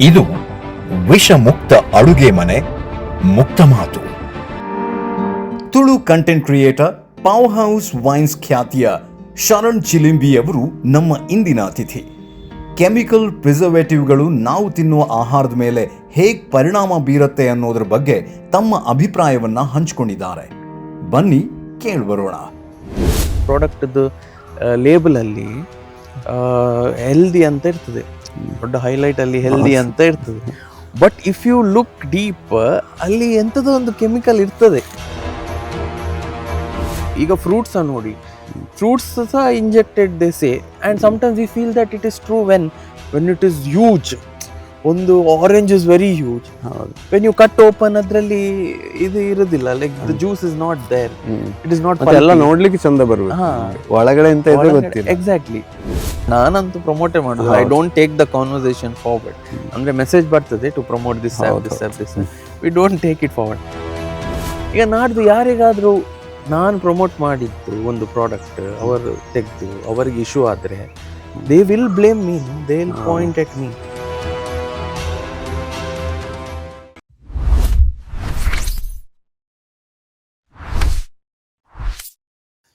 ಇದು ವಿಷಮುಕ್ತ ಅಡುಗೆ ಮನೆ ಮುಕ್ತ ಮಾತು. Tulu content creator powerhouse vines ಖ್ಯಾತಿಯ ಶರಣ್ ಚಿಲಿಂಬಿ ಅವರು ನಮ್ಮ ಇಂದಿನ ಅತಿಥಿ. ಕೆಮಿಕಲ್ ಪ್ರಿಸರ್ವೇಟಿವ್ಗಳು ನಾವು ತಿನ್ನುವ ಆಹಾರದ ಮೇಲೆ ಹೇಗೆ ಪರಿಣಾಮ ಬೀರುತ್ತೆ ಅನ್ನೋದ್ರ ಬಗ್ಗೆ ತಮ್ಮ ಅಭಿಪ್ರಾಯವನ್ನ ಹಂಚಿಕೊಂಡಿದ್ದಾರೆ. ಬನ್ನಿ ಕೇಳಿಬರೋಣ. ಪ್ರಾಡಕ್ಟ್ದು ಲೇಬಲಲ್ಲಿ ಹೆಲ್ದಿ ಅಂತ ಇರ್ತದೆ, ದೊಡ್ಡ ಹೈಲೈಟಲ್ಲಿ ಹೆಲ್ದಿ ಅಂತ ಇರ್ತದೆ. But if you look deep, ಅಲ್ಲಿ ಎಂಥದೋ ಒಂದು ಕೆಮಿಕಲ್ ಇರ್ತದೆ. ಈಗ ಫ್ರೂಟ್ಸ್ ನೋಡಿ, ಫ್ರೂಟ್ಸ್ ಸಹ injected they say, and sometimes we feel that it is true when it is huge. ಒಂದು orange is very huge, when you cut open ಅದರಲ್ಲಿ ಇದು ಇರೋದಿಲ್ಲ, like the juice is not there, it is not ಎಲ್ಲ ನೋಡ್ಲಿಕ್ಕೆ ಚಂದ ಬರುತ್ತೆ, ಒಳಗಡೆ ಎಂತ ಇದೆ ಗೊತ್ತಿಲ್ಲ. ಎಕ್ಸಾಕ್ಟ್ಲಿ. ನಾನಂತೂ ಪ್ರಮೋಟೇ ಮಾಡೋದು, I don't take the conversation forward. ಅಂದ್ರೆ ಮೆಸೇಜ್ ಬರ್ತದೆ to promote this we don't take it forward. ಈಗ ನಾಡ್ದು ಯಾರಿಗಾದ್ರೂ ನಾನು ಪ್ರಮೋಟ್ ಮಾಡಿದ್ದು ಒಂದು ಪ್ರಾಡಕ್ಟ್ ಅವರು ತೆಗೆದು ಅವರಿಗೆ ಇಶ್ಯೂ ಆದರೆ they will blame me, they will point at me.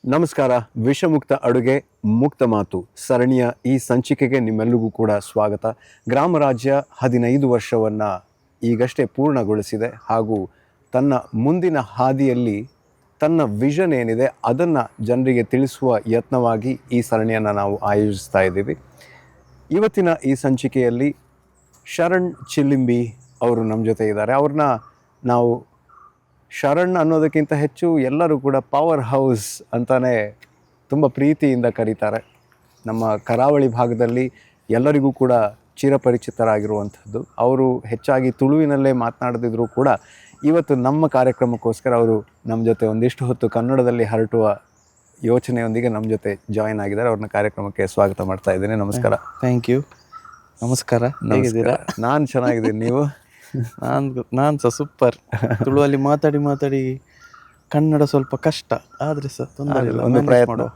ನಮಸ್ಕಾರ. ವಿಷಮುಕ್ತ ಅಡುಗೆ ಮುಕ್ತ ಮಾತು ಸರಣಿಯ ಈ ಸಂಚಿಕೆಗೆ ನಿಮ್ಮೆಲ್ಲರಿಗೂ ಕೂಡ ಸ್ವಾಗತ. ಗ್ರಾಮ ರಾಜ್ಯ 15 ವರ್ಷವನ್ನು ಈಗಷ್ಟೇ ಪೂರ್ಣಗೊಳಿಸಿದೆ ಹಾಗೂ ತನ್ನ ಮುಂದಿನ ಹಾದಿಯಲ್ಲಿ ತನ್ನ ವಿಷನ್ ಏನಿದೆ ಅದನ್ನು ಜನರಿಗೆ ತಿಳಿಸುವ ಯತ್ನವಾಗಿ ಈ ಸರಣಿಯನ್ನು ನಾವು ಆಯೋಜಿಸ್ತಾ ಇದ್ದೀವಿ. ಇವತ್ತಿನ ಈ ಸಂಚಿಕೆಯಲ್ಲಿ ಶರಣ್ ಚಿಲಿಂಬಿ ಅವರು ನಮ್ಮ ಜೊತೆ ಇದ್ದಾರೆ. ಅವ್ರನ್ನ ನಾವು ಶರಣ್ ಅನ್ನೋದಕ್ಕಿಂತ ಹೆಚ್ಚು ಎಲ್ಲರೂ ಕೂಡ ಪವರ್ ಹೌಸ್ ಅಂತಲೇ ತುಂಬ ಪ್ರೀತಿಯಿಂದ ಕರೀತಾರೆ. ನಮ್ಮ ಕರಾವಳಿ ಭಾಗದಲ್ಲಿ ಎಲ್ಲರಿಗೂ ಕೂಡ ಚಿರಪರಿಚಿತರಾಗಿರುವಂಥದ್ದು. ಅವರು ಹೆಚ್ಚಾಗಿ ತುಳುವಿನಲ್ಲೇ ಮಾತನಾಡದಿದ್ರೂ ಕೂಡ ಇವತ್ತು ನಮ್ಮ ಕಾರ್ಯಕ್ರಮಕ್ಕೋಸ್ಕರ ಅವರು ನಮ್ಮ ಜೊತೆ ಒಂದಿಷ್ಟು ಹೊತ್ತು ಕನ್ನಡದಲ್ಲಿ ಹರಟುವ ಯೋಚನೆಯೊಂದಿಗೆ ನಮ್ಮ ಜೊತೆ ಜಾಯಿನ್ ಆಗಿದ್ದಾರೆ. ಅವ್ರನ್ನ ಕಾರ್ಯಕ್ರಮಕ್ಕೆ ಸ್ವಾಗತ ಮಾಡ್ತಾ ಇದ್ದೇನೆ. ನಮಸ್ಕಾರ. Thank you. ನಮಸ್ಕಾರ. ಹೇಗಿದ್ದೀರಾ? ನಾನು ಚೆನ್ನಾಗಿದ್ದೀನಿ, ನೀವು? ನಾನು ಸಹ ಸೂಪರ್. ತುಳುವಲ್ಲಿ ಮಾತಾಡಿ ಕನ್ನಡ ಸ್ವಲ್ಪ ಕಷ್ಟ, ಆದರೆ ಸಹ ತೊಂದರೆ ಇಲ್ಲ, ಒಂದು ಪ್ರಯತ್ನ.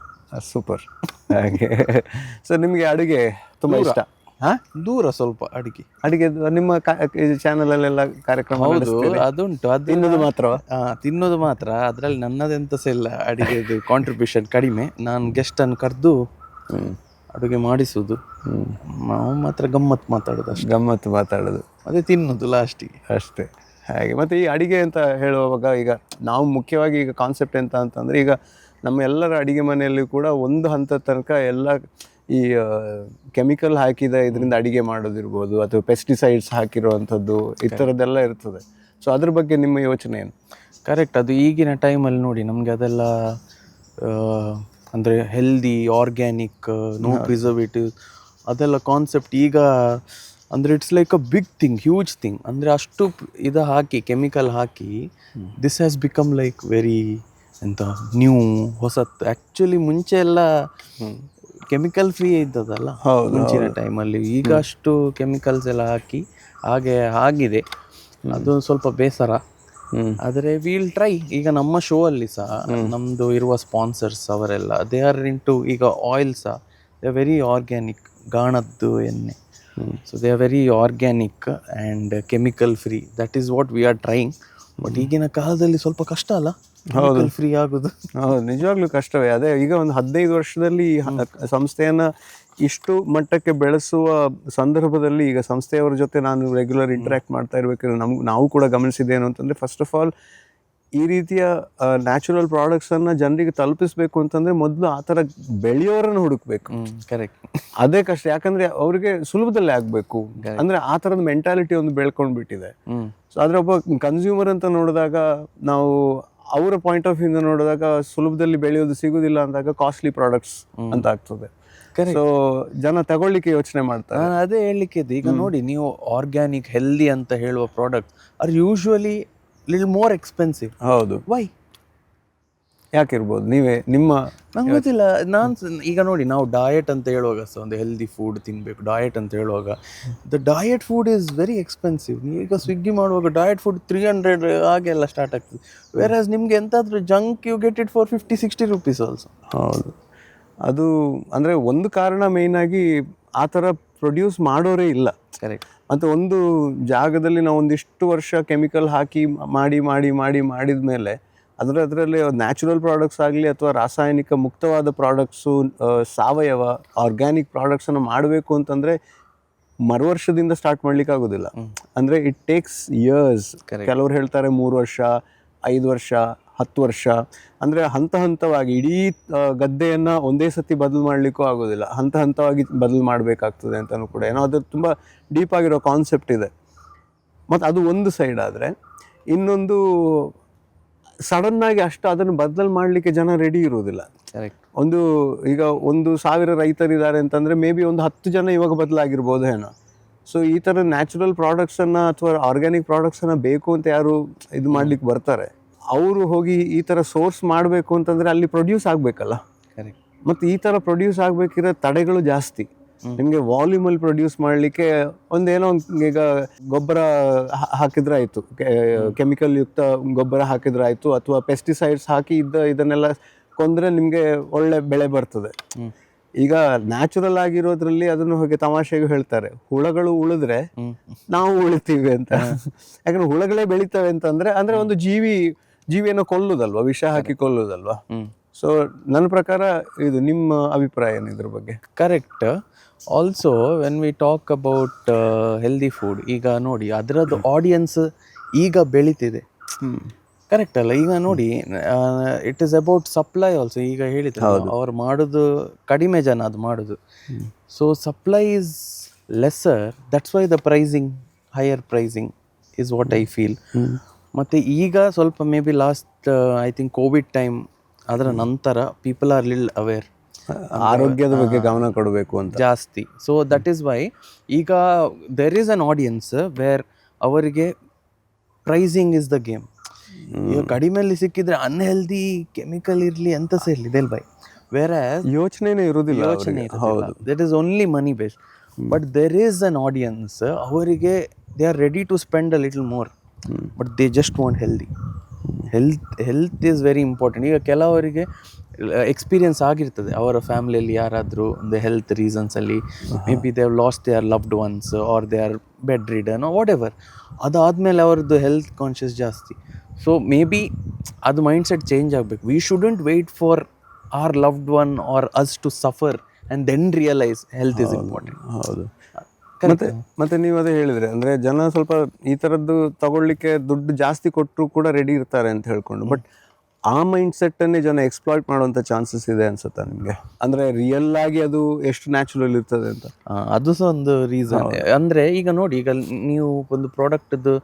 ಸೂಪರ್. ಹಾಗೆ ಸೊ ನಿಮಗೆ ಅಡುಗೆ ತುಂಬ ಇಷ್ಟ? ದೂರ ಸ್ವಲ್ಪ ಅಡಿಗೆ ನಿಮ್ಮ ಚಾನಲಲ್ಲೆಲ್ಲ ಕಾರ್ಯಕ್ರಮ? ಹೌದು, ಅದುಂಟು. ಅದು ತಿನ್ನೋದು ಮಾತ್ರ? ತಿನ್ನೋದು ಮಾತ್ರ. ಅದರಲ್ಲಿ ನನ್ನದೆಂತ ಸಹ ಇಲ್ಲ, ಅಡಿಗೆದು ಕಾಂಟ್ರಿಬ್ಯೂಷನ್ ಕಡಿಮೆ. ನಾನು ಗೆಸ್ಟನ್ನು ಕರೆದು ಅಡುಗೆ ಮಾಡಿಸುವುದು, ನಾವು ಮಾತ್ರ ಗಮ್ಮತ್ತು ಮಾತಾಡೋದು, ಅದೇ ತಿನ್ನೋದು ಲಾಸ್ಟಿಗೆ ಅಷ್ಟೇ. ಹಾಗೆ. ಮತ್ತು ಈ ಅಡಿಗೆ ಅಂತ ಹೇಳುವಾಗ ಈಗ ನಾವು ಮುಖ್ಯವಾಗಿ ಈಗ ಕಾನ್ಸೆಪ್ಟ್ ಎಂತ ಅಂತಂದರೆ, ಈಗ ನಮ್ಮ ಎಲ್ಲರ ಅಡಿಗೆ ಮನೆಯಲ್ಲಿ ಕೂಡ ಒಂದು ಹಂತದ ತನಕ ಎಲ್ಲ ಈ ಕೆಮಿಕಲ್ ಹಾಕಿದ ಇದರಿಂದ ಅಡಿಗೆ ಮಾಡೋದಿರ್ಬೋದು ಅಥವಾ ಪೆಸ್ಟಿಸೈಡ್ಸ್ ಹಾಕಿರುವಂಥದ್ದು ಈ ಥರದ್ದೆಲ್ಲ ಇರ್ತದೆ. ಸೊ ಅದ್ರ ಬಗ್ಗೆ ನಿಮ್ಮ ಯೋಚನೆ ಏನು? ಕರೆಕ್ಟ್. ಅದು ಈಗಿನ ಟೈಮಲ್ಲಿ ನೋಡಿ ನಮಗೆ ಅದೆಲ್ಲ ಅಂದರೆ ಹೆಲ್ದಿ, ಆರ್ಗ್ಯಾನಿಕ್, ನೋ ಪ್ರಿಸರ್ವೇಟಿವ್ ಅದೆಲ್ಲ ಕಾನ್ಸೆಪ್ಟ್ ಈಗ ಅಂದರೆ it's like a big thing, huge thing. ಅಂದರೆ ಅಷ್ಟು ಇದು ಹಾಕಿ, ಕೆಮಿಕಲ್ ಹಾಕಿ, this has become like very ಎಂತ ನ್ಯೂ, ಹೊಸತ್ತು. ಆ್ಯಕ್ಚುಲಿ ಮುಂಚೆ ಎಲ್ಲ ಕೆಮಿಕಲ್ ಫ್ರೀ ಇದ್ದದಲ್ಲ ಮುಂಚಿನ ಟೈಮಲ್ಲಿ. ಈಗ ಅಷ್ಟು ಕೆಮಿಕಲ್ಸ್ ಎಲ್ಲ ಹಾಕಿ ಹಾಗೆ ಆಗಿದೆ. ಅದು ಸ್ವಲ್ಪ ಬೇಸರ. ಆದರೆ ವಿಲ್ ಟ್ರೈ. ಈಗ ನಮ್ಮ ಶೋ ಅಲ್ಲಿ ಸಹ ನಮ್ಮದು ಇರುವ ಸ್ಪಾನ್ಸರ್ಸ್ ಅವರೆಲ್ಲ ದೇ ಆರ್ ಇಂಟು, ಈಗ ಆಯಿಲ್ ಸಹ ದೇ ಆರ್ ವೆರಿ ಆರ್ಗ್ಯಾನಿಕ್, ಗಾಣದ್ದು ಎಣ್ಣೆ. So they are very organic and chemical free. That is what we are trying. But ಈಗಿನ ಕಾಲದಲ್ಲಿ ಸ್ವಲ್ಪ ಕಷ್ಟ ಅಲ್ಲ ಕೆಮಿಕಲ್ ಫ್ರೀ ಆಗೋದು? ಹೌದು, ನಿಜವಾಗ್ಲೂ ಕಷ್ಟವೇ. ಅದೇ ಈಗ ಒಂದು 15 ವರ್ಷದಲ್ಲಿ ಸಂಸ್ಥೆಯನ್ನು ಇಷ್ಟು ಮಟ್ಟಕ್ಕೆ ಬೆಳೆಸುವ ಸಂದರ್ಭದಲ್ಲಿ ಈಗ ಸಂಸ್ಥೆಯವರ ಜೊತೆ ನಾನು ರೆಗ್ಯುಲರ್ ಇಂಟ್ರ್ಯಾಕ್ಟ್ ಮಾಡ್ತಾ ಇರಬೇಕಾದ್ರೆ ನಾವು ಕೂಡ ಗಮನಿಸಿದ್ದೇನು ಅಂತಂದರೆ, ಫಸ್ಟ್ ಆಫ್ ಆಲ್ ಈ ರೀತಿಯ ನ್ಯಾಚುರಲ್ ಪ್ರಾಡಕ್ಟ್ಸನ್ನು ಜನರಿಗೆ ತಲುಪಿಸ್ಬೇಕು ಅಂತಂದರೆ ಮೊದಲು ಆ ಥರ ಬೆಳೆಯೋರನ್ನು ಹುಡುಕ್ಬೇಕು. ಕರೆಕ್ಟ್. ಅದೇ ಕಷ್ಟ. ಯಾಕಂದರೆ ಅವ್ರಿಗೆ ಸುಲಭದಲ್ಲೇ ಆಗಬೇಕು, ಅಂದರೆ ಆ ಥರದ ಮೆಂಟಾಲಿಟಿ ಒಂದು ಬೆಳ್ಕೊಂಡು ಬಿಟ್ಟಿದೆ. ಸೊ ಆದರೆ ಒಬ್ಬ ಕನ್ಸ್ಯೂಮರ್ ಅಂತ ನೋಡಿದಾಗ, ನಾವು ಅವರ ಪಾಯಿಂಟ್ ಆಫ್ ವ್ಯೂಯಿಂದ ನೋಡಿದಾಗ ಸುಲಭದಲ್ಲಿ ಬೆಳೆಯೋದು ಸಿಗೋದಿಲ್ಲ ಅಂದಾಗ ಕಾಸ್ಟ್ಲಿ ಪ್ರಾಡಕ್ಟ್ಸ್ ಅಂತ ಆಗ್ತದೆ. ಸೊ ಜನ ತಗೊಳ್ಳಿಕ್ಕೆ ಯೋಚನೆ ಮಾಡ್ತಾರೆ. ನಾನು ಅದೇ ಹೇಳಲಿಕ್ಕೆ ಇದ್ದು. ಈಗ ನೋಡಿ, ನೀವು ಆರ್ಗ್ಯಾನಿಕ್, ಹೆಲ್ದಿ ಅಂತ ಹೇಳುವ product are usually little more expensive. ಹೌದು. ವೈ? ಯಾಕಿರ್ಬೋದು? ನೀವೇ ನಿಮ್ಮ ನಂಗೆ ಗೊತ್ತಿಲ್ಲ. ಈಗ ನೋಡಿ, ನಾವು ಡಯಟ್ ಅಂತ ಹೇಳುವಾಗ ಸಹ ಒಂದು ಹೆಲ್ದಿ ಫುಡ್ ತಿನ್ನಬೇಕು ಡಯಟ್ ಅಂತ ಹೇಳುವಾಗ, the diet food is very expensive. ನೀವು ಈಗ ಸ್ವಿಗ್ಗಿ ಮಾಡುವಾಗ ಡಯಟ್ ಫುಡ್ 300 ಹಾಗೆಲ್ಲ ಸ್ಟಾರ್ಟ್ ಆಗ್ತದೆ. ವೇರಾಸ್ ನಿಮ್ಗೆ ಎಂತಾದ್ರೂ junk you get it for 50-60 rupees also. ಹೌದು. ಅದು ಅಂದರೆ ಒಂದು ಕಾರಣ ಮೇಯ್ನಾಗಿ ಆ ಥರ ಪ್ರೊಡ್ಯೂಸ್ ಮಾಡೋರೇ ಇಲ್ಲ. ಕರೆಕ್ಟ್. ಮತ್ತು ಒಂದು ಜಾಗದಲ್ಲಿ ನಾವು ಒಂದಿಷ್ಟು ವರ್ಷ ಕೆಮಿಕಲ್ ಹಾಕಿ ಮಾಡಿದ ಮೇಲೆ ಅದರಲ್ಲಿ ನ್ಯಾಚುರಲ್ ಪ್ರಾಡಕ್ಟ್ಸ್ ಆಗಲಿ ಅಥವಾ ರಾಸಾಯನಿಕ ಮುಕ್ತವಾದ ಪ್ರಾಡಕ್ಟ್ಸು, ಸಾವಯವ ಆರ್ಗ್ಯಾನಿಕ್ ಪ್ರಾಡಕ್ಟ್ಸನ್ನು ಮಾಡಬೇಕು ಅಂತಂದರೆ ಮರುವರ್ಷದಿಂದ ಸ್ಟಾರ್ಟ್ ಮಾಡ್ಲಿಕ್ಕೆ ಆಗೋದಿಲ್ಲ. ಅಂದರೆ ಇಟ್ ಟೇಕ್ಸ್ ಇಯರ್ಸ್. ಕೆಲವ್ರು ಹೇಳ್ತಾರೆ 3 ವರ್ಷ, 5 ವರ್ಷ, 10 ವರ್ಷ. ಅಂದರೆ ಹಂತವಾಗಿ ಇಡೀ ಗದ್ದೆಯನ್ನು ಒಂದೇ ಸತಿ ಬದಲು ಮಾಡಲಿಕ್ಕೂ ಆಗೋದಿಲ್ಲ, ಹಂತವಾಗಿ ಬದಲು ಮಾಡಬೇಕಾಗ್ತದೆ ಅಂತಲೂ ಕೂಡ ಏನೋ ಅದು ತುಂಬ ಡೀಪ್ ಆಗಿರೋ ಕಾನ್ಸೆಪ್ಟ್ ಇದೆ. ಮತ್ತು ಅದು ಒಂದು ಸೈಡ್ ಆದರೆ, ಇನ್ನೊಂದು ಸಡನ್ನಾಗಿ ಅದನ್ನು ಬದಲು ಮಾಡಲಿಕ್ಕೆ ಜನ ರೆಡಿ ಇರೋದಿಲ್ಲ. ಈಗ 1,000 ರೈತರಿದ್ದಾರೆ ಅಂತಂದರೆ ಮೇ ಬಿ ಒಂದು 10 ಜನ ಇವಾಗ ಬದಲಾಗಿರ್ಬೋದು ಏನೋ. ಸೊ ಈ ಥರ ನ್ಯಾಚುರಲ್ ಪ್ರಾಡಕ್ಟ್ಸನ್ನು ಅಥವಾ ಆರ್ಗ್ಯಾನಿಕ್ ಪ್ರಾಡಕ್ಟ್ಸನ್ನು ಬೇಕು ಅಂತ ಯಾರು ಇದು ಮಾಡ್ಲಿಕ್ಕೆ ಬರ್ತಾರೆ, ಅವರು ಹೋಗಿ ಈ ಥರ ಸೋರ್ಸ್ ಮಾಡಬೇಕು ಅಂತಂದರೆ ಅಲ್ಲಿ ಪ್ರೊಡ್ಯೂಸ್ ಆಗಬೇಕಲ್ಲ. ಮತ್ತು ಈ ಥರ ಪ್ರೊಡ್ಯೂಸ್ ಆಗಬೇಕಿರೋ ತಡೆಗಳು ಜಾಸ್ತಿ. ನಿಮಗೆ ವಾಲ್ಯೂಮಲ್ಲಿ ಪ್ರೊಡ್ಯೂಸ್ ಮಾಡಲಿಕ್ಕೆ ಒಂದೇನೋ ಈಗ ಗೊಬ್ಬರ ಹಾಕಿದ್ರಾಯಿತು, ಕೆಮಿಕಲ್ ಯುಕ್ತ ಗೊಬ್ಬರ ಹಾಕಿದ್ರಾಯಿತು, ಅಥವಾ ಪೆಸ್ಟಿಸೈಡ್ಸ್ ಹಾಕಿ ಇದನ್ನೆಲ್ಲ ಕೊಂದರೆ ನಿಮಗೆ ಒಳ್ಳೆ ಬೆಳೆ ಬರ್ತದೆ. ಈಗ ನ್ಯಾಚುರಲ್ ಆಗಿರೋದ್ರಲ್ಲಿ ಅದನ್ನು ಹೋಗಿ ತಮಾಷೆಗೆ ಹೇಳ್ತಾರೆ, ಹುಳಗಳು ಉಳಿದ್ರೆ ನಾವು ಉಳಿತೀವಿ ಅಂತ. ಯಾಕಂದ್ರೆ ಹುಳಗಳೇ ಬೆಳಿತವೆ ಅಂತಂದ್ರೆ ಒಂದು ಜೀವಿಯನ್ನು ಕೊಲ್ಲುದಲ್ವಾ, ವಿಷ ಹಾಕಿ ಕೊಲ್ಲುದಲ್ವಾ. ಸೊ ನನ್ನ ಪ್ರಕಾರ ಇದು ನಿಮ್ಮ ಅಭಿಪ್ರಾಯ ಏನು ಇದ್ರ ಬಗ್ಗೆ? Correct. Also when we talk about healthy food, ಈಗ ನೋಡಿ ಅದರದ್ದು ಆಡಿಯನ್ಸ್ ಈಗ ಬೆಳೀತಿದೆ. ಕರೆಕ್ಟ್ ಅಲ್ಲ? ಈಗ ನೋಡಿ it is about supply also. ಈಗ ಹೇಳಿದ್ರು ಅವ್ರು ಮಾಡೋದು ಕಡಿಮೆ ಜನ ಅದು ಮಾಡೋದು. So supply is lesser, that's why the pricing, higher pricing is what I feel. ಮತ್ತು ಈಗ ಸ್ವಲ್ಪ may be last I think Covid time ಅದರ ನಂತರ ಪೀಪಲ್ ಆರ್ ಲಿಲ್ ಅವೇರ್, ಆರೋಗ್ಯದ ಬಗ್ಗೆ ಗಮನ ಕೊಡಬೇಕು ಅಂತ ಜಾಸ್ತಿ. ಸೊ ದಟ್ ಈಸ್ ವೈ ಈಗ there is an audience where ಅವರಿಗೆ ಪ್ರೈಸಿಂಗ್ ಇಸ್ ದ ಗೇಮ್. ಈಗ ಕಡಿಮೆಯಲ್ಲಿ ಸಿಕ್ಕಿದ್ರೆ ಅನ್ಹೆಲ್ದಿ ಕೆಮಿಕಲ್ ಇರಲಿ ಎಂತ ಸಹ ಇರಲಿ ದೆಲ್ ಬೈ, ಬೇರೆ ಯೋಚನೆ ಇರುವುದಿಲ್ಲ. That is only money based. But there is an audience, ಅವರಿಗೆ they are ready to spend a little more, but they just want healthy. Health is very important. ಈಗ ಕೆಲವರಿಗೆ ಎಕ್ಸ್ಪೀರಿಯನ್ಸ್ ಆಗಿರ್ತದೆ ಅವರ ಫ್ಯಾಮಿಲಿಯಲ್ಲಿ ಯಾರಾದರೂ ಒಂದು ಹೆಲ್ತ್ ರೀಸನ್ಸಲ್ಲಿ, maybe they have lost they are loved ones or they are bedridden whatever. ಅದಾದಮೇಲೆ ಅವ್ರದ್ದು ಹೆಲ್ತ್ ಕಾನ್ಷಿಯಸ್ ಜಾಸ್ತಿ. ಸೊ ಮೇ ಬಿ ಅದು ಮೈಂಡ್ಸೆಟ್ ಚೇಂಜ್ ಆಗಬೇಕು. V shouldn't wait for our loved one or us to suffer and then realise health is important. ಹೌದು. ಮತ್ತೆ ನೀವು ಅದೇ ಹೇಳಿದ್ರೆ, ಅಂದರೆ ಜನ ಸ್ವಲ್ಪ ಈ ಥರದ್ದು ತಗೊಳ್ಳಿಕ್ಕೆ ದುಡ್ಡು ಜಾಸ್ತಿ ಕೊಟ್ಟರು ಕೂಡ ರೆಡಿ ಇರ್ತಾರೆ ಅಂತ ಹೇಳ್ಕೊಂಡು, ಬಟ್ ಆ ಮೈಂಡ್ ಸೆಟ್ಟನ್ನೇ ಜನ ಎಕ್ಸ್ಪ್ಲಾಯ್ಟ್ ಮಾಡುವಂಥ ಚಾನ್ಸಸ್ ಇದೆ ಅನ್ಸುತ್ತಾ ನಿಮಗೆ? ಅಂದರೆ ರಿಯಲ್ ಆಗಿ ಅದು ಎಷ್ಟು ನ್ಯಾಚುರಲ್ ಇರ್ತದೆ ಅಂತ. ಅದು ಸಹ ಒಂದು ರೀಸನ್. ಅಂದರೆ ಈಗ ನೋಡಿ, ಈಗ ನೀವು ಒಂದು ಪ್ರಾಡಕ್ಟ್ದು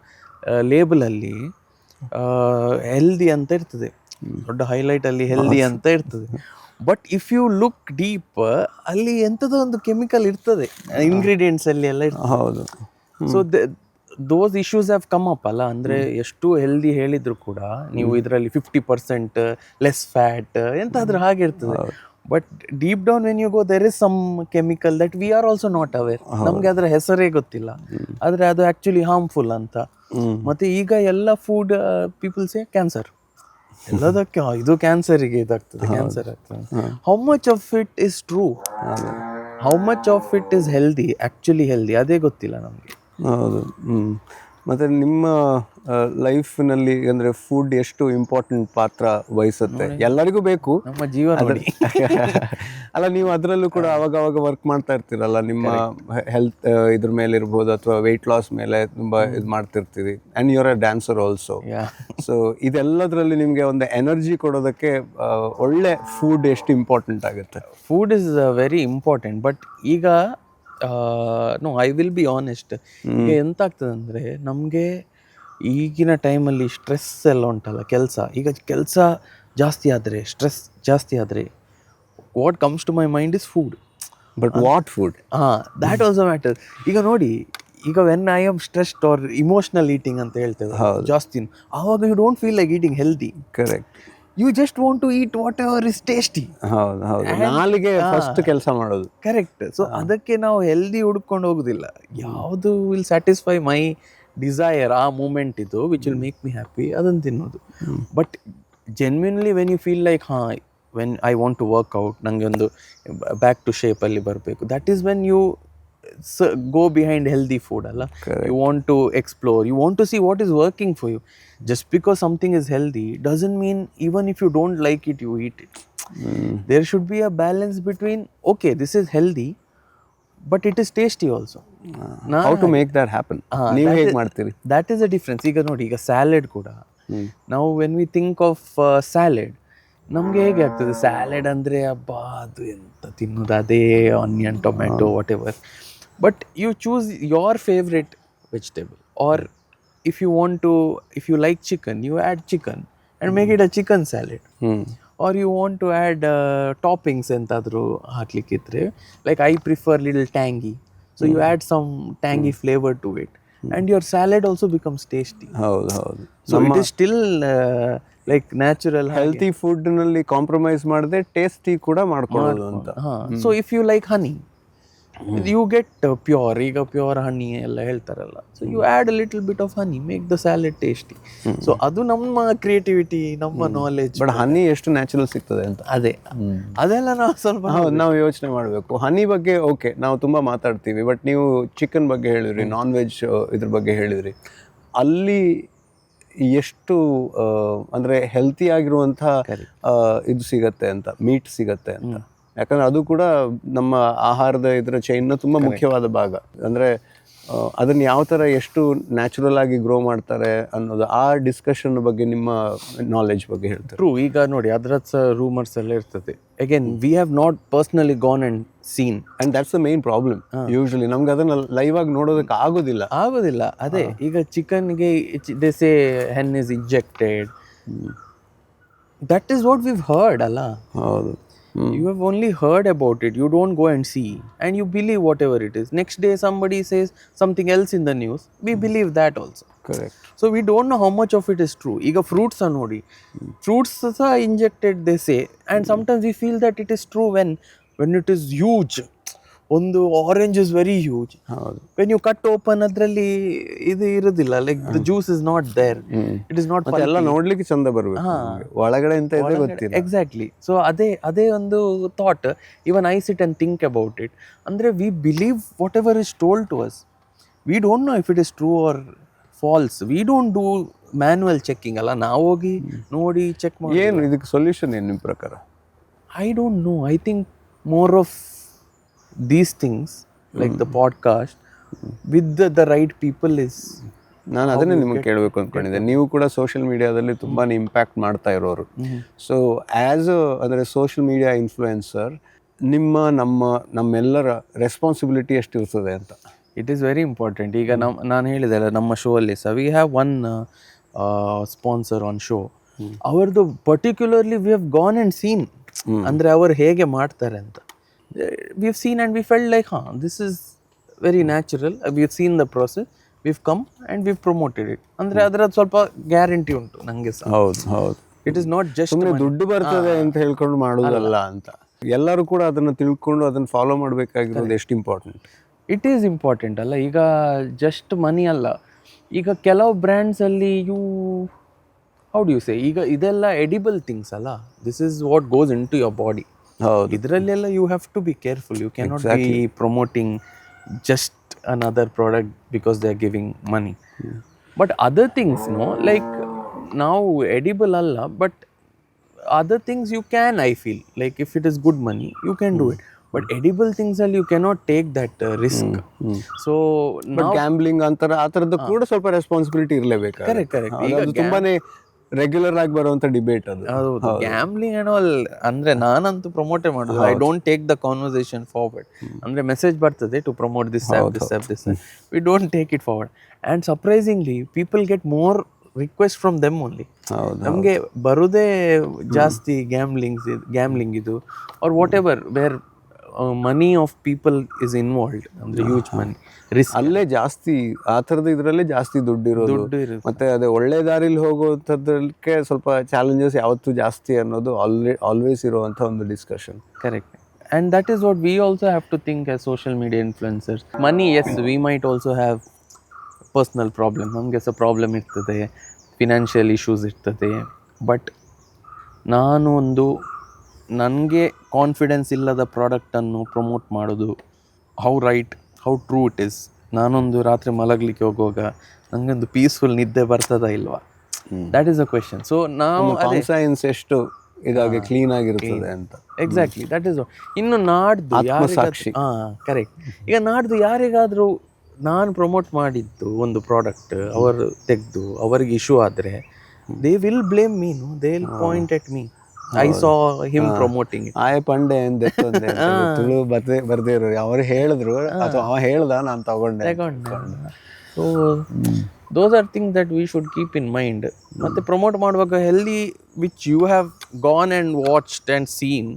ಲೇಬಲಲ್ಲಿ ಹೆಲ್ದಿ ಅಂತ ಇರ್ತದೆ, ದೊಡ್ಡ ಹೈಲೈಟಲ್ಲಿ ಹೆಲ್ದಿ ಅಂತ ಇರ್ತದೆ. But if you look deep, ಅಲ್ಲಿ ಎಂಥದೋ ಒಂದು ಕೆಮಿಕಲ್ ಇರ್ತದೆ ಇಂಗ್ರೀಡಿಯೆಂಟ್ಸ್ ಅಲ್ಲಿ ಎಲ್ಲ ಇರ್ತದೆ. ಹೌದು. So those issues have come up ಅಲ್ಲ. ಅಂದರೆ ಎಷ್ಟು ಹೆಲ್ದಿ ಹೇಳಿದ್ರು ಕೂಡ ನೀವು ಇದರಲ್ಲಿ 50% ಲೆಸ್ ಫ್ಯಾಟ್ ಎಂತಾದ್ರೂ ಹಾಗೆ ಇರ್ತದೆ. But deep down when you go there is some chemical that we are also not aware. ನಮಗೆ ಅದರ ಹೆಸರೇ ಗೊತ್ತಿಲ್ಲ, ಆದರೆ ಅದು ಆ್ಯಕ್ಚುಲಿ ಹಾರ್ಮ್ಫುಲ್ ಅಂತ. ಮತ್ತು ಈಗ ಎಲ್ಲ ಫುಡ್ ಪೀಪಲ್ ಸೇ ಕ್ಯಾನ್ಸರ್, ಎಲ್ಲದಕ್ಕೆ ಇದು ಕ್ಯಾನ್ಸರಿಗೆ ಇದಾಗ್ತದೆ, ಕ್ಯಾನ್ಸರ್ ಆಗ್ತದೆ. How much of it is true, how much of it is healthy, actually healthy, ಅದೇ ಗೊತ್ತಿಲ್ಲ ನಮಗೆ. ಹೌದು. ಮತ್ತು ನಿಮ್ಮ ಲೈಫ್ನಲ್ಲಿ ಅಂದರೆ ಫುಡ್ ಎಷ್ಟು ಇಂಪಾರ್ಟೆಂಟ್ ಪಾತ್ರ ವಹಿಸುತ್ತೆ? ಎಲ್ಲರಿಗೂ ಬೇಕು, ನಮ್ಮ ಜೀವನ. ಅಲ್ಲ, ನೀವು ಅದರಲ್ಲೂ ಕೂಡ ಅವಾಗ ವರ್ಕ್ ಮಾಡ್ತಾ ಇರ್ತೀರಲ್ಲ, ನಿಮ್ಮ ಹೆಲ್ತ್ ಇದ್ರ ಮೇಲೆ ಇರ್ಬೋದು ಅಥವಾ ವೆಯ್ಟ್ ಲಾಸ್ ಮೇಲೆ ತುಂಬ ಇದು ಮಾಡ್ತಿರ್ತೀರಿ. And your a dancer also. So ಇದೆಲ್ಲದರಲ್ಲಿ ನಿಮಗೆ ಒಂದು ಎನರ್ಜಿ ಕೊಡೋದಕ್ಕೆ ಒಳ್ಳೆ ಫುಡ್ ಎಷ್ಟು ಇಂಪಾರ್ಟೆಂಟ್ ಆಗುತ್ತೆ? Food is very important. But ಈಗ no, I will be honest. ಈಗ ಎಂತ ಆಗ್ತದೆ ಅಂದರೆ, ನಮಗೆ ಈಗಿನ ಟೈಮಲ್ಲಿ ಸ್ಟ್ರೆಸ್ ಎಲ್ಲ ಉಂಟಲ್ಲ, ಈಗ ಕೆಲಸ ಜಾಸ್ತಿ ಆದರೆ, ಸ್ಟ್ರೆಸ್ ಜಾಸ್ತಿ ಆದರೆ, what comes to my mind is food. But what food? That also matter. ಈಗ ನೋಡಿ, ಈಗ when I am stressed or emotional eating ಅಂತ ಹೇಳ್ತೇವೆ ಜಾಸ್ತಿ, ಆವಾಗ you don't feel like eating healthy. Correct. You just want to eat whatever is tasty. ಹೌದು, ನಾಲಿಗೆ first ಕೆಲಸ ಮಾಡೋದು. ಕರೆಕ್ಟ್. ಸೊ ಅದಕ್ಕೆ ನಾವು ಹೆಲ್ದಿ ಹುಡ್ಕೊಂಡು ಹೋಗುದಿಲ್ಲ. ಯಾವುದು ವಿಲ್ ಸ್ಯಾಟಿಸ್ಫೈ ಮೈ ಡಿಸೈರ್, ಆ ಮೂಮೆಂಟ್ ಇದು which will make me happy, ಅದನ್ನು ತಿನ್ನೋದು. But genuinely when you feel like when I want to work out, ನನಗೆ ಒಂದು ಬ್ಯಾಕ್ ಟು ಶೇಪಲ್ಲಿ ಬರಬೇಕು, that is when you go behind healthy food alla. You want to explore, you want to see what is working for you. Just because something is healthy doesn't mean even if you don't like it you eat it. There should be a balance between, okay, this is healthy but it is tasty also. How to make that happen, ನೀವು ಹೇಗೆ ಮಾಡ್ತೀರಿ? That is a difference. ಈಗ ನೋಡಿ, ಈಗ salad ಕೂಡ ನಾವು when we think of salad, ನಮಗೆ ಹೇಗೆ ಆಗ್ತದೆ ಸ್ಯಾಲೆಡ್ ಅಂದರೆ ಅಬ್ಬಾ ಅದು ಎಂತ ತಿನ್ನೋದು, ಅದೇ onion tomato whatever. But you choose your favourite vegetable, or if you want to, if you like chicken, you add chicken and make it a chicken salad. Or you want to add toppings ಎಂತಾದರೂ ಹಾಕ್ಲಿಕ್ಕಿದ್ರೆ, like I prefer little tangy, so you add some tangy flavour to it and your salad also becomes tasty. ಹೌದು ಹೌದು. So it is still like natural. Healthy food ನಲ್ಲಿ compromise ಮಾಡದೆ tasty ಕೂಡ ಮಾಡ್ಕೊಳ್ಳೋದು ಅಂತ. So if you like honey, you get pure, ಈಗ pure honey ಎಲ್ಲ ಹೇಳ್ತಾರಲ್ಲ, so you add a little bit of honey, make the salad tasty. So ಅದು ನಮ್ಮ ಕ್ರಿಯೇಟಿವಿಟಿ, ನಮ್ಮ ನಾಲೆಜ್. ಬಟ್ ಹನಿ ಎಷ್ಟು ನ್ಯಾಚುರಲ್ ಸಿಗ್ತದೆ ಅಂತ ಅದೆಲ್ಲ ನಾವು ಸ್ವಲ್ಪ ನಾವು ಯೋಚನೆ ಮಾಡಬೇಕು. ಹನಿ ಬಗ್ಗೆ ಓಕೆ ನಾವು ತುಂಬ ಮಾತಾಡ್ತೀವಿ, ಬಟ್ ನೀವು ಚಿಕನ್ ಬಗ್ಗೆ ಹೇಳಿದ್ರಿ, ನಾನ್ ವೆಜ್ ಇದ್ರ ಬಗ್ಗೆ ಹೇಳಿದ್ರಿ, ಅಲ್ಲಿ ಎಷ್ಟು ಅಂದರೆ ಹೆಲ್ತಿ ಆಗಿರುವಂಥ ಇದು ಸಿಗತ್ತೆ ಅಂತ, ಮೀಟ್ ಸಿಗತ್ತೆ ಅಂತ. ಯಾಕಂದರೆ ಅದು ಕೂಡ ನಮ್ಮ ಆಹಾರದ ಇದರ ಚೈನ್ನ ತುಂಬ ಮುಖ್ಯವಾದ ಭಾಗ. ಅಂದರೆ ಅದನ್ನು ಯಾವ ಥರ ಎಷ್ಟು ನ್ಯಾಚುರಲ್ ಆಗಿ ಗ್ರೋ ಮಾಡ್ತಾರೆ ಅನ್ನೋದು, ಆ ಡಿಸ್ಕಷನ್ ಬಗ್ಗೆ ನಿಮ್ಮ ನಾಲೆಜ್ ಬಗ್ಗೆ ಹೇಳ್ತಾರೆ. ಟ್ರೂ. ಈಗ ನೋಡಿ, ಅದರ ರೂಮರ್ಸ್ ಎಲ್ಲ ಇರ್ತದೆ. Again we have not personally gone and seen, and that's the main problem. Usually ನಮ್ಗೆ ಅದನ್ನು ಲೈವ್ ಆಗಿ ನೋಡೋದಕ್ಕೆ ಆಗೋದಿಲ್ಲ. ಅದೇ ಈಗ ಚಿಕನ್ಗೆ they say hen is injected, that is what we've heard ಅಲ್ಲ. ಹೌದು. You have only heard about it, you don't go and see, and you believe whatever it is. Next day somebody says something else in the news, we believe that also. Correct. So we don't know how much of it is true. Iga fruits are nodi, fruits are injected they say, and sometimes we feel that it is true when it is huge. ಒಂದು orange is very huge, when you cut open ಅದರಲ್ಲಿ ಇದು ಇರೋದಿಲ್ಲ, like the juice is not there, it is not, ಎಲ್ಲ ನೋಡ್ಲಿಕ್ಕೆ ಚಂದ ಬರಬೇಕು, ಒಳಗಡೆ ಎಂತ ಇದೆ ಗೊತ್ತಿಲ್ಲ. ಎಕ್ಸಾಕ್ಟ್ಲಿ. ಸೊ ಅದೇ ಒಂದು thought, even I sit and think about it. ಅಂದರೆ we believe whatever is told to us, we don't know if it is true or false. We don't do manual checking ಅಲ್ಲ, ನಾವು ಹೋಗಿ ನೋಡಿ check ಮಾಡಿ. ಏನು ಇದಕ್ಕೆ solution ಏನು ನಿಮ್ಮ ಪ್ರಕಾರ? I don't know. I think more of these things like the podcast with the right people is. ನಾನು ಅದನ್ನೇ ನಿಮಗೆ ಕೇಳಬೇಕು ಅಂದ್ಕೊಂಡಿದ್ದೆ. ನೀವು ಕೂಡ ಸೋಷಿಯಲ್ ಮೀಡಿಯಾದಲ್ಲಿ ತುಂಬಾ ಇಂಪ್ಯಾಕ್ಟ್ ಮಾಡ್ತಾ ಇರೋರು. ಸೊ ಆ್ಯಸ್ ಅಂದರೆ ಸೋಷಿಯಲ್ ಮೀಡಿಯಾ ಇನ್ಫ್ಲೂಯೆನ್ಸರ್, ನಮ್ಮೆಲ್ಲರ ರೆಸ್ಪಾನ್ಸಿಬಿಲಿಟಿ ಎಷ್ಟು ಇರ್ತದೆ ಅಂತ? It is very important. ಈಗ ನಾನು ಹೇಳಿದೆ ಅಲ್ಲ, ನಮ್ಮ ಶೋ ಅಲ್ಲಿ ಸಹ we have one sponsor on show. ಅವರದು particularly we have gone and seen, ಅಂದರೆ ಅವರು ಹೇಗೆ ಮಾಡ್ತಾರೆ ಅಂತ. We've seen and we felt like, this is very natural. We've seen the process, we've come and we've promoted it. ಅಂದರೆ ಅದರದ್ದು ಸ್ವಲ್ಪ guarantee ಉಂಟು ನನಗೆ ಸಹ. ಹೌದು. ಇಟ್ ಇಸ್ ನಾಟ್ ಜಸ್ಟ್ ಸುಮ್ಮನೆ ದುಡ್ಡು ಬರ್ತದೆ ಅಂತ ಹೇಳ್ಕೊಂಡು ಮಾಡೋದಲ್ಲ ಅಂತ. ಎಲ್ಲರೂ ಕೂಡ ಅದನ್ನು ತಿಳ್ಕೊಂಡು ಅದನ್ನು ಫಾಲೋ ಮಾಡಬೇಕಾಗಿರೋದು ಎಷ್ಟು ಇಂಪಾರ್ಟೆಂಟ್. ಇಟ್ ಈಸ್ ಇಂಪಾರ್ಟೆಂಟ್ ಅಲ್ಲ. ಈಗ ಜಸ್ಟ್ ಮನಿ ಅಲ್ಲ, ಈಗ ಕೆಲವು ಬ್ರ್ಯಾಂಡ್ಸಲ್ಲಿ ಹೌ ಡು ಯು ಸೇ, ಈಗ ಇದೆಲ್ಲ ಎಡಿಬಲ್ ಥಿಂಗ್ಸ್ ಅಲ್ಲ, this is what goes into your body. ಇದರಲ್ಲೆಲ್ಲ you have to be careful. You can not be promoting just another product because they are giving money. But other things like ನಾವು edible ಅಲ್ಲ, but other things you can, I feel like if it is good money you can do it. But edible things ಅಲ್ಲಿ you can not take that risk. So gambling ಅಂತಾರೆ, ಆ ಥರದ್ದು ಕೂಡ ಸ್ವಲ್ಪ responsibility ಇರಲೇಬೇಕು. Correct. ಈಗ ತುಂಬಾನೇ ರೆಗ್ಯುಲರ್ ಆಗಿ ಬರುವಂತ ಡಿಬೇಟ್ ಅದು. ಹೌದು, ಗ್ಯಾಮ್ಲಿಂಗ್ ಅಂಡ್ ಆಲ್. ಅಂದ್ರೆ ನಾನಂತೂ ಪ್ರಮೋಟೇ ಮಾಡೋದು, I don't take the conversation forward. ಅಂದ್ರೆ ಮೆಸೇಜ್ ಬರ್ತದೆ to promote this app, we don't take it forward. And surprisingly people get more request from them only. ನಮಗೆ ಬರೋದೇ ಜಾಸ್ತಿ ಗ್ಯಾಮ್ಲಿಂಗ್ ಇದು are whatever where money of people is involved, ಅಂದ್ರೆ huge money risk. ಅಲ್ಲೇ ಜಾಸ್ತಿ ಆ ಥರದ ಇದರಲ್ಲೇ ಜಾಸ್ತಿ ದುಡ್ಡು ಇರೋದು. ಮತ್ತೆ ಅದೇ ಒಳ್ಳೆ ದಾರಿಲಿ ಹೋಗೋಂಥದ್ದಕ್ಕೆ ಸ್ವಲ್ಪ ಚಾಲೆಂಜಸ್ ಯಾವತ್ತೂ ಜಾಸ್ತಿ ಅನ್ನೋದು ಆಲ್ವೇಸ್ ಇರುವಂಥ ಒಂದು discussion. Correct. And that is what we also have to think as social media influencers. Money, yes, we might also have personal problem. ನಮಗೆ ಸಹ ಪ್ರಾಬ್ಲಮ್ ಇರ್ತದೆ, ಫಿನಾನ್ಷಿಯಲ್ ಇಶ್ಯೂಸ್ ಇರ್ತದೆ. ಬಟ್ ನನಗೆ ಕಾನ್ಫಿಡೆನ್ಸ್ ಇಲ್ಲದ ಪ್ರಾಡಕ್ಟನ್ನು ಪ್ರಮೋಟ್ ಮಾಡೋದು, how right, how true it is. ನಾನೊಂದು ರಾತ್ರಿ ಮಲಗಲಿಕ್ಕೆ ಹೋಗುವಾಗ ನನಗೊಂದು ಪೀಸ್ಫುಲ್ ನಿದ್ದೆ ಬರ್ತದಾ ಇಲ್ವಾ, that is a question. So ನಾವು ಕಾನ್ಸೈನ್ಸ್ ಎಷ್ಟು ಇದಾಗಿ ಕ್ಲೀನ್ ಆಗಿರ್ತದೆ ಅಂತ. Exactly, that is. ಇನ್ನು ನಾಡ್ದು ಆತ್ಮಸಾಕ್ಷಿ. ಕರೆಕ್ಟ್. ಈಗ ನಾಡ್ದು ಯಾರಿಗಾದ್ರೂ ನಾನು ಪ್ರಮೋಟ್ ಮಾಡಿದ್ದು ಒಂದು ಪ್ರಾಡಕ್ಟ್ ಅವರು ತೆಗೆದು ಅವರಿಗೆ ಇಶ್ಯೂ ಆದರೆ they will blame me, no, they will point at me, I saw him promoting it. ಆಯ ಪಂಡೆ ತುಳು ಬರ್ದೇ ಇರೋರು ಅವ್ರು ಹೇಳಿದ್ರು ಅಥವಾ ಅವ ಹೇಳ್ದ ನಾನು ತಗೊಂಡೆ. So those are things that we should keep in mind. ಮತ್ತೆ ಪ್ರಮೋಟ್ ಮಾಡುವಾಗ healthy which you have gone and watched and seen,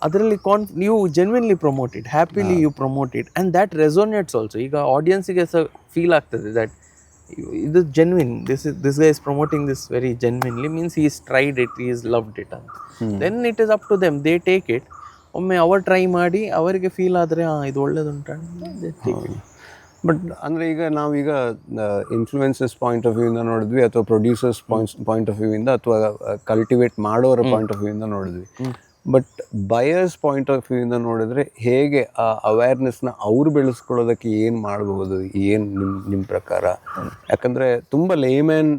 ಅದರಲ್ಲಿ ನೀವು genuinely promote it, happily you promote it, and that resonates also. ಈಗ ಆಡಿಯನ್ಸಿಗೆ ಸಹ feel ಆಗ್ತದೆ that ಇದು genuine, this guy is promoting this very genuinely, means he is tried it, he has loved it ಅಂತ. Then it is up to them, they take it. ಒಮ್ಮೆ ಅವರು try ಮಾಡಿ ಅವರಿಗೆ ಫೀಲ್ ಆದರೆ ಇದು ಒಳ್ಳೇದುಂಟ, ಬಟ್ ಅಂದರೆ ಈಗ ನಾವೀಗ ಇನ್ಫ್ಲೂಯೆನ್ಸಸ್ ಪಾಯಿಂಟ್ ಆಫ್ ವ್ಯೂ ಇಂದ ನೋಡಿದ್ವಿ, ಅಥವಾ ಪ್ರೊಡ್ಯೂಸರ್ಸ್ ಪಾಯಿಂಟ್ ಆಫ್ ವ್ಯೂ ಇಂದ, ಅಥವಾ ಕಲ್ಟಿವೇಟ್ ಮಾಡೋರ ಪಾಯಿಂಟ್ ಆಫ್ ವ್ಯೂ ಇಂದ ನೋಡಿದ್ವಿ. But buyers point of view ಇಂದ ನೋಡಿದ್ರೆ ಹೇಗೆ ಆ ಅವೇರ್ನೆಸ್ನ ಅವ್ರು ಬೆಳೆಸ್ಕೊಳ್ಳೋದಕ್ಕೆ ಏನು ಮಾಡಬಹುದು, ಏನು ನಿಮ್ಮ ಪ್ರಕಾರ? ಯಾಕಂದರೆ ತುಂಬ ಲೇಮ್ಯಾನ್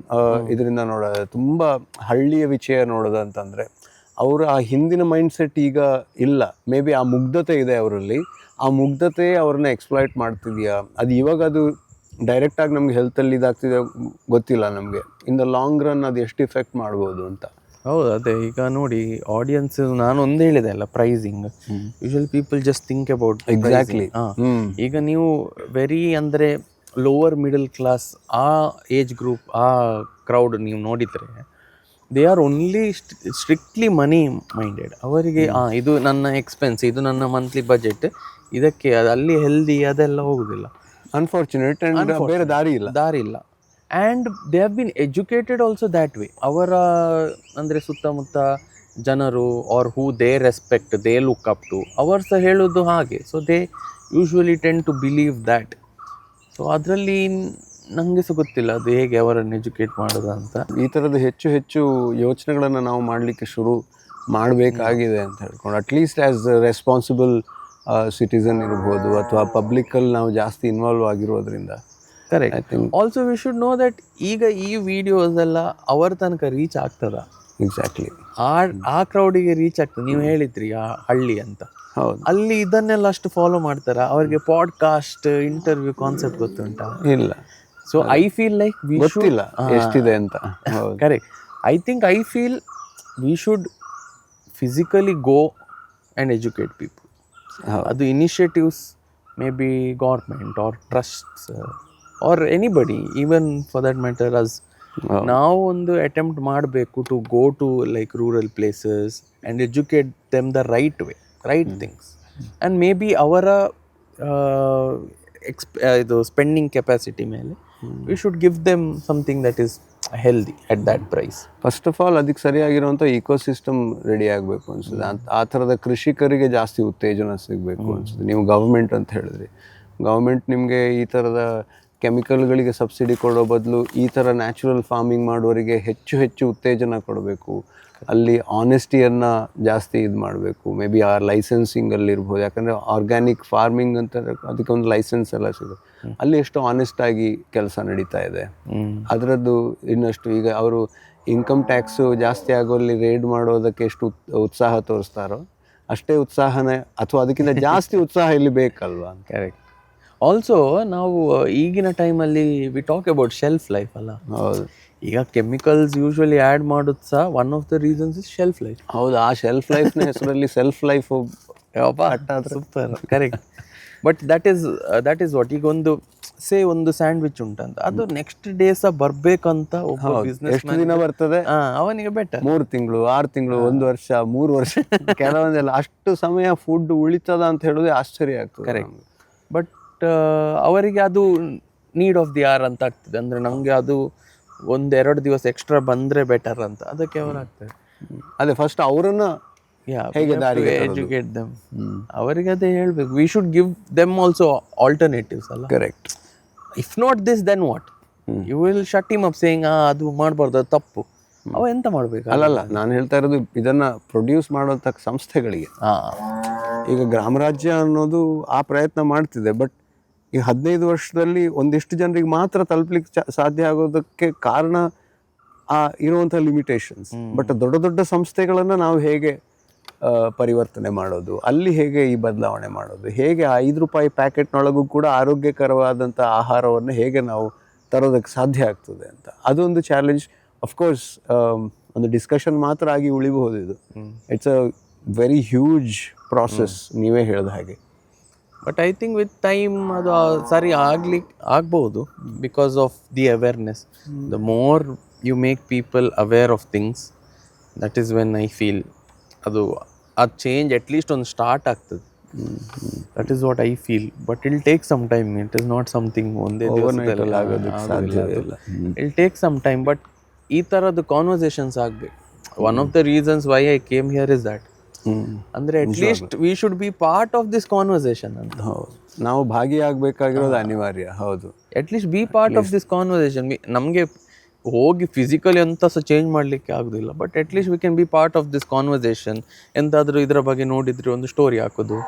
ಇದರಿಂದ ನೋಡೋದು, ತುಂಬ ಹಳ್ಳಿಯ ವಿಷಯ ನೋಡೋದು ಅಂತಂದರೆ ಅವರು ಆ ಹಿಂದಿನ ಮೈಂಡ್ಸೆಟ್ ಈಗ ಇಲ್ಲ. ಮೇ ಬಿ ಆ ಮುಗ್ಧತೆ ಇದೆ ಅವರಲ್ಲಿ, ಆ ಮುಗ್ಧತೆ ಅವ್ರನ್ನ ಎಕ್ಸ್ಪ್ಲಾಯ್ಟ್ ಮಾಡ್ತಿದೆಯಾ, ಅದು ಇವಾಗ ಅದು ಡೈರೆಕ್ಟಾಗಿ ನಮ್ಗೆ ಹೆಲ್ತಲ್ಲಿ ಇದಾಗ್ತಿದೆ ಗೊತ್ತಿಲ್ಲ ನಮಗೆ. ಇನ್ ದ ಲಾಂಗ್ ರನ್ ಅದು ಎಷ್ಟು ಇಫೆಕ್ಟ್ ಮಾಡ್ಬೋದು ಅಂತ. ಹೌದು, ಅದೇ ಈಗ ನೋಡಿ ಆಡಿಯನ್ಸ್, ನಾನು ಒಂದು ಹೇಳಿದೆ ಅಲ್ಲ, pricing. Usually people just think about exactly. ಈಗ ನೀವು ವೆರಿ ಅಂದರೆ ಲೋವರ್ ಮಿಡಲ್ ಕ್ಲಾಸ್ ಆ ಏಜ್ ಗ್ರೂಪ್, ಆ ಕ್ರೌಡ್ ನೀವು ನೋಡಿದರೆ they are only strictly money minded. ಅವರಿಗೆ ಇದು ನನ್ನ ಎಕ್ಸ್ಪೆನ್ಸ್, ಇದು ನನ್ನ ಮಂತ್ಲಿ ಬಜೆಟ್, ಇದಕ್ಕೆ ಅಲ್ಲಿ ಹೆಲ್ದಿ ಅದೆಲ್ಲ ಹೋಗುದಿಲ್ಲ. ಅನ್ಫಾರ್ಚುನೇಟ್. ಆ್ಯಂಡ್ ಬೇರೆ ದಾರಿ ಇಲ್ಲ. And they have been educated also that way. ಅವರ ಅಂದರೆ ಸುತ್ತಮುತ್ತ ಜನರು are who they respect, they look up to, ಅವರು ಸಹ ಹೇಳೋದು ಹಾಗೆ. So they usually tend to believe that. So ಅದರಲ್ಲಿ ನನಗೆ ಸಹ ಗೊತ್ತಿಲ್ಲ ಅದು ಹೇಗೆ ಅವರನ್ನು ಎಜುಕೇಟ್ ಮಾಡೋದು ಅಂತ. ಈ ಥರದ ಹೆಚ್ಚು ಯೋಚನೆಗಳನ್ನು ನಾವು ಮಾಡಲಿಕ್ಕೆ ಶುರು ಮಾಡಬೇಕಾಗಿದೆ ಅಂತ ಹೇಳ್ಕೊಂಡು, ಅಟ್ಲೀಸ್ಟ್ ಆ್ಯಸ್ ರೆಸ್ಪಾನ್ಸಿಬಲ್ ಸಿಟಿಸನ್ ಇರ್ಬೋದು, ಅಥವಾ ಪಬ್ಲಿಕ್ಕಲ್ಲಿ ನಾವು ಜಾಸ್ತಿ ಇನ್ವಾಲ್ವ್ ಆಗಿರೋದ್ರಿಂದ. Correct. I think also we should know that ಈಗ ಈ ವಿಡಿಯೋಸ್ ಎಲ್ಲ ಅವರ ತನಕ ರೀಚ್ ಆಗ್ತದ. ಎಕ್ಸಾಕ್ಟ್ಲಿ. ಆ ಕ್ರೌಡಿಗೆ ರೀಚ್ ಆಗ್ತದೆ. ನೀವು ಹೇಳಿದ್ರಿ ಆ ಹಳ್ಳಿ ಅಂತ, ಹೌದು. ಅಲ್ಲಿ ಇದನ್ನೆಲ್ಲ ಅಷ್ಟು ಫಾಲೋ ಮಾಡ್ತಾರ? ಅವರಿಗೆ ಪಾಡ್ಕಾಸ್ಟ್, ಇಂಟರ್ವ್ಯೂ ಕಾನ್ಸೆಪ್ಟ್ ಗೊತ್ತುಂಟಾ? ಇಲ್ಲ. ಸೊ ಐ ಫೀಲ್ ಲೈಕ್ ಗೊತ್ತಿಲ್ಲ ಎಷ್ಟಿದೆ ಅಂತ. Correct. I feel we should physically go and educate people. ಅದು initiatives, maybe government or trusts or anybody, even for that matter us, ನಾವು ಒಂದು ಅಟೆಂಪ್ಟ್ ಮಾಡಬೇಕು to go to like rural places and educate them the right way, right things. And maybe ಅವರ ಇದು spending capacity ಮೇಲೆ we should give them something that is healthy at that price. First of all ಅದಕ್ಕೆ ಸರಿಯಾಗಿರುವಂಥ ecosystem ready ಆಗಬೇಕು ಅನ್ಸುತ್ತೆ. ಆ ಥರದ ಕೃಷಿಕರಿಗೆ ಜಾಸ್ತಿ ಉತ್ತೇಜನ ಸಿಗಬೇಕು ಅನ್ಸುತ್ತೆ. ನೀವು ಗೌರ್ಮೆಂಟ್ ಅಂತ ಹೇಳಿದ್ರಿ, ಗೌರ್ಮೆಂಟ್ ನಿಮಗೆ ಈ ಥರದ ಕೆಮಿಕಲ್ಗಳಿಗೆ ಸಬ್ಸಿಡಿ ಕೊಡೋ ಬದಲು ಈ ಥರ ನ್ಯಾಚುರಲ್ ಫಾರ್ಮಿಂಗ್ ಮಾಡೋರಿಗೆ ಹೆಚ್ಚು ಉತ್ತೇಜನ ಕೊಡಬೇಕು. ಅಲ್ಲಿ ಆನೆಸ್ಟಿಯನ್ನು ಜಾಸ್ತಿ ಇದು ಮಾಡಬೇಕು. ಮೇ ಬಿ ಆ ಲೈಸೆನ್ಸಿಂಗಲ್ಲಿ ಇರ್ಬೋದು. ಯಾಕಂದರೆ ಆರ್ಗ್ಯಾನಿಕ್ ಫಾರ್ಮಿಂಗ್ ಅಂತ ಅದಕ್ಕೆ ಒಂದು ಲೈಸೆನ್ಸ್ ಎಲ್ಲ ಸಿಗುತ್ತೆ. ಅಲ್ಲಿ ಎಷ್ಟು ಆನೆಸ್ಟಾಗಿ ಕೆಲಸ ನಡೀತಾ ಇದೆ, ಅದರದ್ದು ಇನ್ನಷ್ಟು. ಈಗ ಅವರು ಇನ್ಕಮ್ ಟ್ಯಾಕ್ಸು ಜಾಸ್ತಿ ಆಗೋಲ್ಲಿ ರೇಡ್ ಮಾಡೋದಕ್ಕೆ ಎಷ್ಟು ಉತ್ಸಾಹ ತೋರಿಸ್ತಾರೋ ಅಷ್ಟೇ ಉತ್ಸಾಹನೇ ಅಥವಾ ಅದಕ್ಕಿಂತ ಜಾಸ್ತಿ ಉತ್ಸಾಹ ಇಲ್ಲಿ ಬೇಕಲ್ವಾ? ಕರೆಕ್ಟ್. ಆಲ್ಸೋ ನಾವು ಈಗಿನ ಟೈಮಲ್ಲಿ we talk about shelf life ಅಲ್ಲ. ಹೌದು. ಈಗ ಕೆಮಿಕಲ್ಸ್ ಯೂಶ್ವಲಿ ಆ್ಯಡ್ ಮಾಡೋದು ಸಹ one of the reasons is shelf life. ಹೌದು. ಆ ಶೆಲ್ಫ್ ಲೈಫ್ನ ಹೆಸರಲ್ಲಿ self life super. Correct. But that is what. ಈಗ ಒಂದು ಸ್ಯಾಂಡ್ವಿಚ್ ಉಂಟಂತ, ಅದು ನೆಕ್ಸ್ಟ್ ಡೇ ಸಹ ಬರ್ಬೇಕಂತ ಒಬ್ಬ ಬಿಸ್ನೆಸ್ ಎಷ್ಟು ದಿನ ಬರ್ತದೆ ಅವನಿಗೆ ಬೆಟರ್ 3 ತಿಂಗಳು 6 ತಿಂಗಳು 1 ವರ್ಷ 3 ವರ್ಷ ಕೆಲವೊಂದೆಲ್ಲ ಅಷ್ಟು ಸಮಯ ಫುಡ್ ಉಳಿತದ ಅಂತ ಹೇಳೋದೇ ಆಶ್ಚರ್ಯ ಆಗ್ತದೆ. ಕರೆಕ್ಟ್. ಬಟ್ ಅವರಿಗೆ ಅದು ನೀಡ್ ಆಫ್ ದಿ ಆರ್ ಅಂತ ಆಗ್ತದೆ. ಅಂದರೆ ನಮಗೆ ಅದು 1-2 ದಿವಸ ಎಕ್ಸ್ಟ್ರಾ ಬಂದರೆ ಬೆಟರ್ ಅಂತ, ಅದಕ್ಕೆ ಅವರು ಆಗ್ತದೆ. ಅದೇ ಫಸ್ಟ್ ಅವರನ್ನ ಹೇಗೆ ದಾರಿಗೆ ಎಜುಕೇಟ್ ದೆಮ್. ಅವರಿಗೆ ಅದೇ ಹೇಳ್ಬೇಕು. We should give them also alternatives ಅಲ್ಲ. Correct. If not this then what? You will shut him up saying ಅದು ಮಾಡಬಾರ್ದು, ಅದು ತಪ್ಪು. ಅವ ಎಂತ ಮಾಡಬೇಕು? ಅಲ್ಲಲ್ಲ, ನಾನು ಹೇಳ್ತಾ ಇರೋದು ಇದನ್ನ ಪ್ರೊಡ್ಯೂಸ್ ಮಾಡೋಂಥ ಸಂಸ್ಥೆಗಳಿಗೆ. ಈಗ ಗ್ರಾಮ ರಾಜ್ಯ ಅನ್ನೋದು ಆ ಪ್ರಯತ್ನ ಮಾಡ್ತಿದೆ. ಬಟ್ ಈ 15 ವರ್ಷದಲ್ಲಿ ಒಂದಿಷ್ಟು ಜನರಿಗೆ ಮಾತ್ರ ತಲುಪಲಿಕ್ಕೆ ಸಾಧ್ಯ ಆಗೋದಕ್ಕೆ ಕಾರಣ ಇರುವಂಥ ಲಿಮಿಟೇಷನ್ಸ್. ಬಟ್ ದೊಡ್ಡ ದೊಡ್ಡ ಸಂಸ್ಥೆಗಳನ್ನು ನಾವು ಹೇಗೆ ಪರಿವರ್ತನೆ ಮಾಡೋದು, ಅಲ್ಲಿ ಹೇಗೆ ಈ ಬದಲಾವಣೆ ಮಾಡೋದು, ಹೇಗೆ ಆ 5 ರೂಪಾಯಿ ಪ್ಯಾಕೆಟ್ನೊಳಗೂ ಕೂಡ ಆರೋಗ್ಯಕರವಾದಂಥ ಆಹಾರವನ್ನು ಹೇಗೆ ನಾವು ತರೋದಕ್ಕೆ ಸಾಧ್ಯ ಆಗ್ತದೆ ಅಂತ, ಅದೊಂದು ಚಾಲೆಂಜ್. ಅಫ್ಕೋರ್ಸ್ ಒಂದು ಡಿಸ್ಕಷನ್ ಮಾತ್ರ ಆಗಿ ಉಳಿಬಹುದು ಇದು. It's a very huge process, ನೀವೇ ಹೇಳಿದ ಹಾಗೆ. But I think with time ಅದು ಸರಿ ಆಗ್ಬೋದು, because of the awareness. The more you make people aware of things, that is when I feel ಅದು ಆ ಚೇಂಜ್ ಅಟ್ಲೀಸ್ಟ್ ಒಂದು ಸ್ಟಾರ್ಟ್ ಆಗ್ತದೆ. That is what I feel. But it'll take some time. It is not something ಒಂದೇ ದಿವಸದಲ್ಲಿ ಆಗೋದಿಲ್ಲ. ಇಲ್ take some time. But ಈ ಥರದ್ದು ಕಾನ್ವರ್ಸೇಷನ್ಸ್ ಆಗಬೇಕು. One of the reasons why I came here is that. ಅಂದರೆ at least we should be part of this conversation ಅಂತ. ಹೌದು, ನಾವು ಭಾಗಿಯಾಗಬೇಕಾಗಿರೋದು ಅನಿವಾರ್ಯ. ಹೌದು, at least be part of this conversation. ನಮಗೆ ಹೋಗಿ ಫಿಸಿಕಲಿ ಅಂತ ಸಹ ಚೇಂಜ್ ಮಾಡಲಿಕ್ಕೆ ಆಗೋದಿಲ್ಲ, but at least we can be part of this conversation. ಎಂತಾದರೂ ಇದರ ಬಗ್ಗೆ ನೋಡಿದ್ರೆ ಒಂದು ಸ್ಟೋರಿ ಹಾಕೋದು,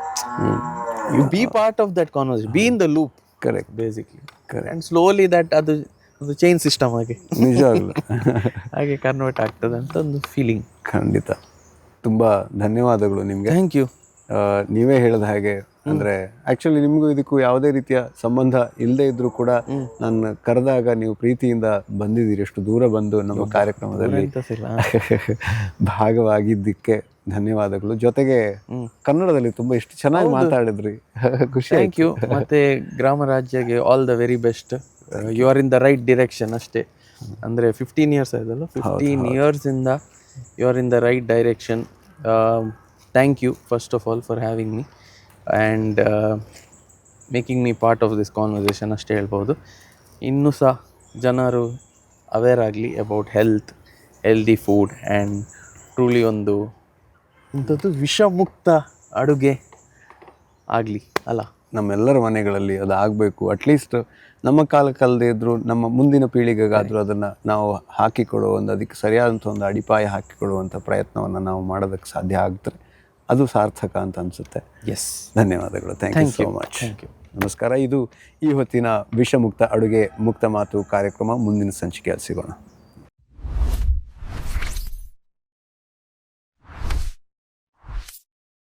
you be part of that conversation, be in the loop. Correct, basically. And slowly that ಅದು ಚೈನ್ ಸಿಸ್ಟಮ್ ಆಗಿ ನಿಜವಾಗ್ಲು ಹಾಗೆ ಕನ್ವರ್ಟ್ ಆಗ್ತದೆ ಅಂತ ಒಂದು ಫೀಲಿಂಗ್. ಖಂಡಿತ. ತುಂಬ ಧನ್ಯವಾದಗಳು ನಿಮಗೆ. Thank you. ನೀವೇ ಹೇಳಿದ ಹಾಗೆ ಅಂದರೆ ಆ್ಯಕ್ಚುಲಿ ನಿಮಗೂ ಇದಕ್ಕೂ ಯಾವುದೇ ರೀತಿಯ ಸಂಬಂಧ ಇಲ್ಲದೆ ಇದ್ರೂ ಕೂಡ ನಾನು ಕರೆದಾಗ ನೀವು ಪ್ರೀತಿಯಿಂದ ಬಂದಿದ್ದೀರಿ. ಎಷ್ಟು ದೂರ ಬಂದು ನಮ್ಮ ಕಾರ್ಯಕ್ರಮದಲ್ಲಿ ಭಾಗವಾಗಿದ್ದಕ್ಕೆ ಧನ್ಯವಾದಗಳು. ಜೊತೆಗೆ ಕನ್ನಡದಲ್ಲಿ ತುಂಬ ಎಷ್ಟು ಚೆನ್ನಾಗಿ ಮಾತಾಡಿದ್ರಿ, ಖುಷಿ. Thank you. ಮತ್ತು ಗ್ರಾಮ ರಾಜ್ಯಗೆ all the very best. You are in the right direction ಅಷ್ಟೇ. ಅಂದರೆ 15 years ಆಯ್ತಲ್ಲ, 15 yearsಯಿಂದ you are in the right direction. Thank you first of all for having me and making me part of this conversation ಅಷ್ಟೇ ಹೇಳ್ಬೋದು. ಇನ್ನೂ ಸಹ ಜನರು aware ಆಗಲಿ about health, healthy food and truly ಒಂದು ಇಂಥದ್ದು ವಿಷಮುಕ್ತ ಅಡುಗೆ ಆಗಲಿ ಅಲ್ಲ ನಮ್ಮೆಲ್ಲರ ಮನೆಗಳಲ್ಲಿ ಅದು ಆಗಬೇಕು. ಅಟ್ಲೀಸ್ಟ್ ನಮ್ಮ ಕಾಲಕ್ಕಲ್ಲದೆ ಇದ್ದರೂ ನಮ್ಮ ಮುಂದಿನ ಪೀಳಿಗೆಗಾದರೂ ಅದನ್ನು ನಾವು ಹಾಕಿಕೊಡುವ ಅದಕ್ಕೆ ಸರಿಯಾದಂಥ ಒಂದು ಅಡಿಪಾಯ ಹಾಕಿಕೊಡುವಂಥ ಪ್ರಯತ್ನವನ್ನು ನಾವು ಮಾಡೋದಕ್ಕೆ ಸಾಧ್ಯ ಆಗ್ತದೆ. ಅದು ಸಾರ್ಥಕ ಅಂತ ಅನಿಸುತ್ತೆ. ಎಸ್, ಧನ್ಯವಾದಗಳು. Thank you so much. Thank you. ನಮಸ್ಕಾರ. ಇದು ಈ ಹೊತ್ತಿನ ವಿಷಮುಕ್ತ ಅಡುಗೆ ಮುಕ್ತ ಮಾತು ಕಾರ್ಯಕ್ರಮ. ಮುಂದಿನ ಸಂಚಿಕೆಯಲ್ಲಿ ಸಿಗೋಣ.